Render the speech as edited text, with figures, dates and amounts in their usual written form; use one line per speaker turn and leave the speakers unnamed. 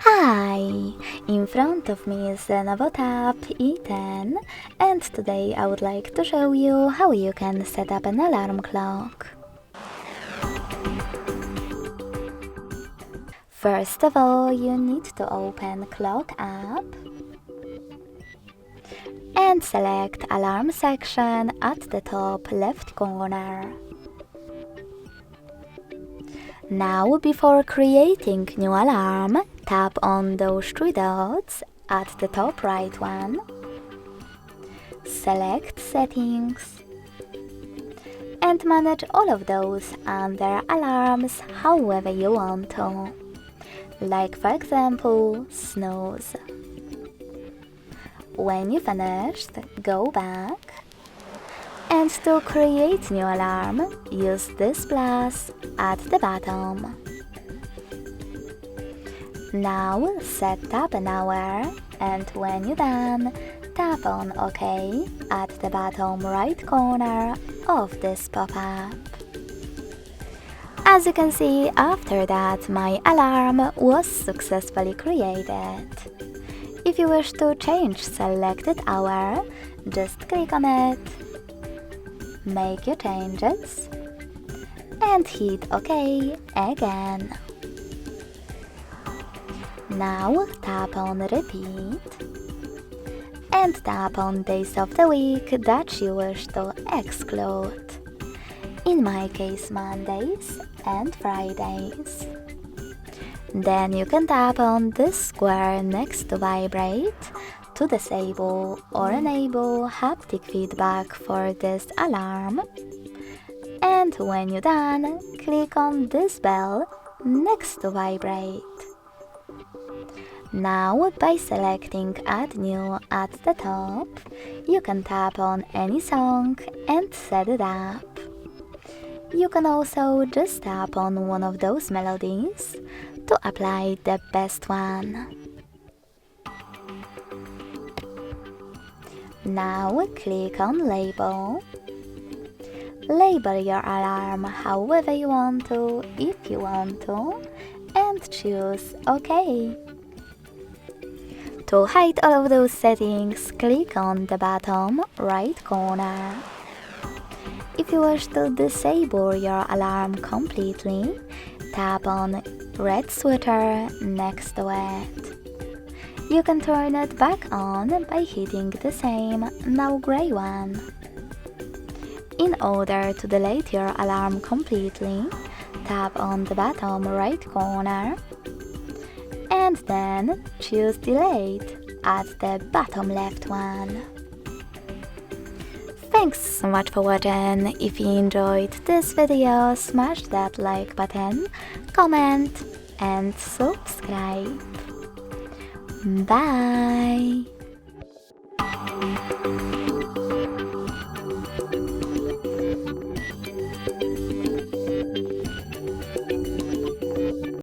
Hi! In front of me is Lenovo Tab E10, and today I would like to show you how you can set up an alarm clock. First of all, you need to open Clock app and select Alarm section at the top left corner. Now, before creating new alarm, tap on those three dots at the top right one. Select Settings and manage all of those under Alarms however you want to. Like for example, snooze. When you finished, go back. And to create new alarm, use this plus at the bottom. Now set up an hour, and when you're done, tap on OK at the bottom right corner of this pop-up. As you can see, after that my alarm was successfully created. If you wish to change selected hour, just click on it. Make your changes and hit OK again. Now tap on repeat and tap on days of the week that you wish to exclude. In my case, Mondays and Fridays. Then you can tap on this square next to vibrate to disable or enable haptic feedback for this alarm. And when you're done, click on this bell next to vibrate. Now, by selecting Add New at the top, you can tap on any song and set it up. You can also just tap on one of those melodies to apply the best one. Now click on Label. Label your alarm however you want to, if you want to, and choose OK. To hide all of those settings, click on the bottom right corner. If you wish to disable your alarm completely, tap on red sweater next to it. You can turn it back on by hitting the same, now grey one. In order to delete your alarm completely, tap on the bottom right corner and then choose Delete at the bottom left one. Thanks so much for watching. If you enjoyed this video, smash that like button, comment and subscribe. Bye!